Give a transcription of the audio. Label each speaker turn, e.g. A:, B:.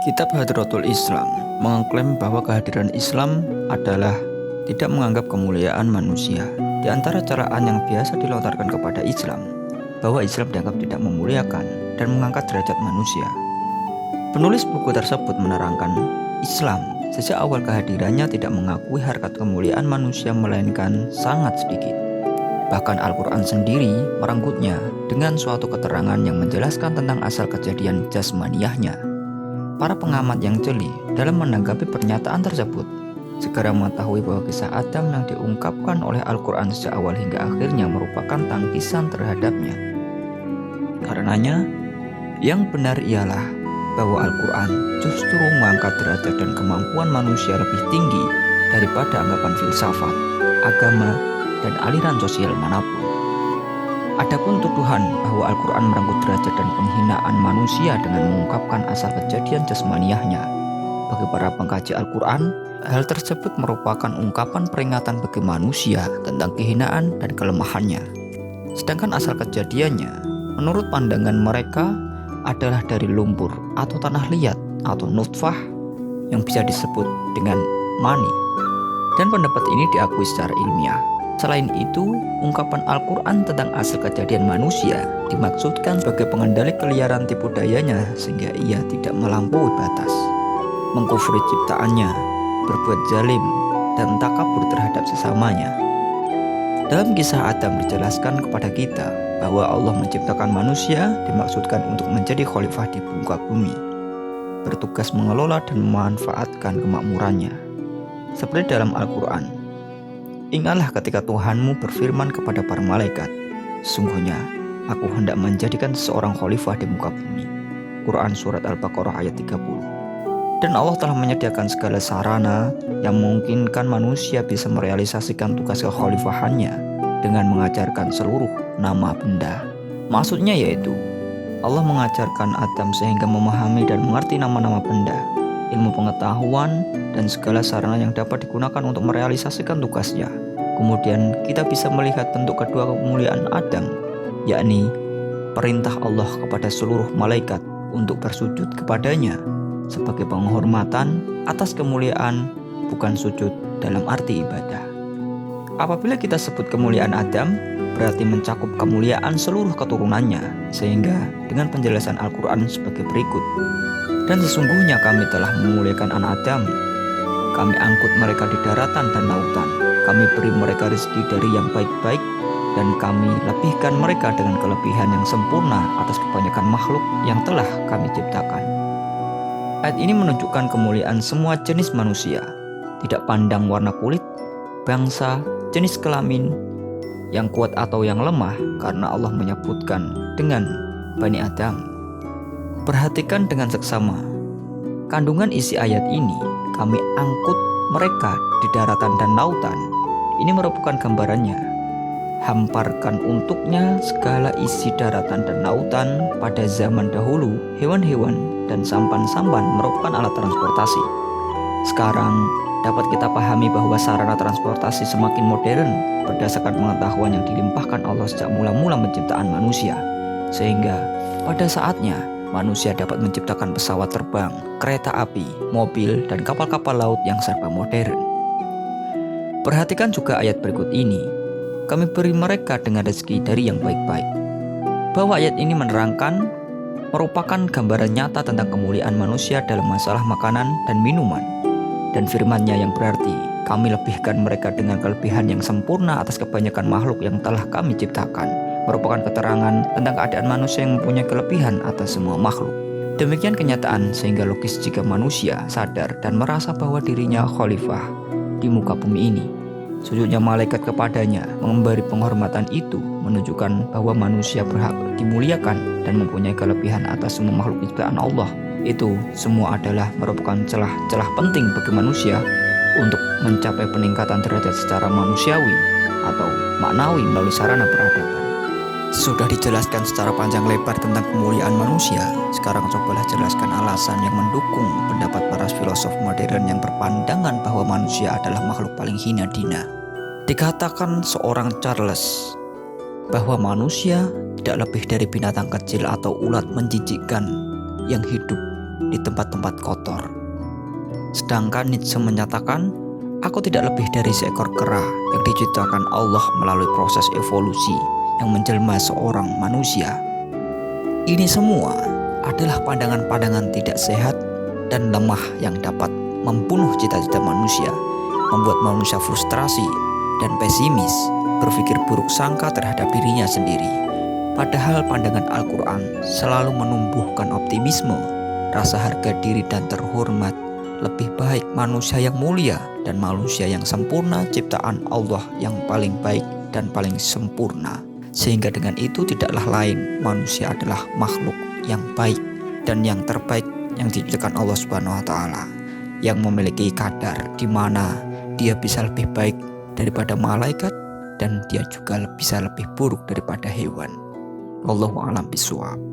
A: Kitab Hadratul Islam mengklaim bahwa kehadiran Islam adalah tidak menganggap kemuliaan manusia. Di antara celaan yang biasa dilontarkan kepada Islam, bahwa Islam dianggap tidak memuliakan dan mengangkat derajat manusia. Penulis buku tersebut menerangkan, Islam sejak awal kehadirannya tidak mengakui harkat kemuliaan manusia melainkan sangat sedikit. Bahkan Al-Quran sendiri merenggutnya dengan suatu keterangan yang menjelaskan tentang asal kejadian jasmaniyahnya. Para pengamat yang jeli dalam menanggapi pernyataan tersebut segera mengetahui bahwa kisah Adam yang diungkapkan oleh Al-Quran sejak awal hingga akhirnya merupakan tangkisan terhadapnya. Karenanya, yang benar ialah bahwa Al-Quran justru mengangkat derajat dan kemampuan manusia lebih tinggi daripada anggapan filsafat, agama, dan aliran sosial manapun. Adapun tuduhan bahwa Al-Quran merenggut derajat dan penghinaan manusia dengan mengungkapkan asal kejadian jasmaniyahnya, bagi para pengkaji Al-Quran, hal tersebut merupakan ungkapan peringatan bagi manusia tentang kehinaan dan kelemahannya. Sedangkan asal kejadiannya, menurut pandangan mereka, adalah dari lumpur atau tanah liat atau nutfah yang bisa disebut dengan mani. Dan pendapat ini diakui secara ilmiah. Selain itu, ungkapan Al-Quran tentang asal kejadian manusia dimaksudkan sebagai pengendali keliaran tipu dayanya sehingga ia tidak melampaui batas, mengkufuri ciptaannya, berbuat zalim, dan takabur terhadap sesamanya. Dalam kisah Adam dijelaskan kepada kita bahwa Allah menciptakan manusia dimaksudkan untuk menjadi khalifah di muka bumi, bertugas mengelola dan memanfaatkan kemakmurannya. Seperti dalam Al-Quran, ingatlah ketika Tuhanmu berfirman kepada para malaikat, sesungguhnya aku hendak menjadikan seorang khalifah di muka bumi. Quran Surat Al-Baqarah ayat 30. Dan Allah telah menyediakan segala sarana yang memungkinkan manusia bisa merealisasikan tugas kekhalifahannya dengan mengajarkan seluruh nama benda. Maksudnya yaitu, Allah mengajarkan Adam sehingga memahami dan mengerti nama-nama benda, ilmu pengetahuan, dan segala sarana yang dapat digunakan untuk merealisasikan tugasnya. Kemudian kita bisa melihat bentuk kedua kemuliaan Adam, yakni perintah Allah kepada seluruh malaikat untuk bersujud kepadanya sebagai penghormatan atas kemuliaan, bukan sujud dalam arti ibadah. Apabila kita sebut kemuliaan Adam, berarti mencakup kemuliaan seluruh keturunannya, sehingga dengan penjelasan Al-Quran sebagai berikut. Dan sesungguhnya kami telah memuliakan anak Adam. Kami angkut mereka di daratan dan lautan. Kami beri mereka rezeki dari yang baik-baik, dan kami lebihkan mereka dengan kelebihan yang sempurna atas kebanyakan makhluk yang telah kami ciptakan. Ayat ini menunjukkan kemuliaan semua jenis manusia, tidak pandang warna kulit, bangsa, jenis kelamin, yang kuat atau yang lemah, karena Allah menyebutkan dengan Bani Adam. Perhatikan dengan seksama kandungan isi ayat ini. Kami angkut mereka di daratan dan lautan. Ini merupakan gambarannya. Hamparkan untuknya segala isi daratan dan lautan. Pada zaman dahulu, hewan-hewan dan sampan-sampan merupakan alat transportasi. Sekarang dapat kita pahami bahwa sarana transportasi semakin modern berdasarkan pengetahuan yang dilimpahkan Allah sejak mula-mula penciptaan manusia, sehingga pada saatnya manusia dapat menciptakan pesawat terbang, kereta api, mobil, dan kapal-kapal laut yang serba modern. Perhatikan juga ayat berikut ini. Kami beri mereka dengan rezeki dari yang baik-baik. Bahwa ayat ini menerangkan merupakan gambaran nyata tentang kemuliaan manusia dalam masalah makanan dan minuman. Dan firman-Nya yang berarti, kami lebihkan mereka dengan kelebihan yang sempurna atas kebanyakan makhluk yang telah kami ciptakan, merupakan keterangan tentang keadaan manusia yang mempunyai kelebihan atas semua makhluk. Demikian kenyataan sehingga logis jika manusia sadar dan merasa bahwa dirinya khalifah di muka bumi ini. Sujudnya malaikat kepadanya memberi penghormatan itu menunjukkan bahwa manusia berhak dimuliakan dan mempunyai kelebihan atas semua makhluk ciptaan Allah. Itu semua adalah merupakan celah-celah penting bagi manusia untuk mencapai peningkatan derajat secara manusiawi atau maknawi melalui sarana peradaban. Sudah dijelaskan secara panjang lebar tentang kemuliaan manusia, sekarang cobalah jelaskan alasan yang mendukung pendapat para filosof modern yang berpandangan bahwa manusia adalah makhluk paling hina dina. Dikatakan seorang Charles bahwa manusia tidak lebih dari binatang kecil atau ulat menjijikkan yang hidup di tempat-tempat kotor. Sedangkan Nietzsche menyatakan, aku tidak lebih dari seekor kera yang diciptakan Allah melalui proses evolusi yang menjelma seorang manusia. Ini semua adalah pandangan-pandangan tidak sehat dan lemah yang dapat membunuh cita-cita manusia, membuat manusia frustrasi dan pesimis, berpikir buruk sangka terhadap dirinya sendiri. Padahal pandangan Al-Quran selalu menumbuhkan optimisme, rasa harga diri dan terhormat. Lebih baik manusia yang mulia dan manusia yang sempurna ciptaan Allah yang paling baik dan paling sempurna. Sehingga dengan itu tidaklah lain manusia adalah makhluk yang baik dan yang terbaik yang diciptakan Allah Subhanahu wa taala, yang memiliki kadar di mana dia bisa lebih baik daripada malaikat dan dia juga bisa lebih buruk daripada hewan. Wallahu a'lam bishawab.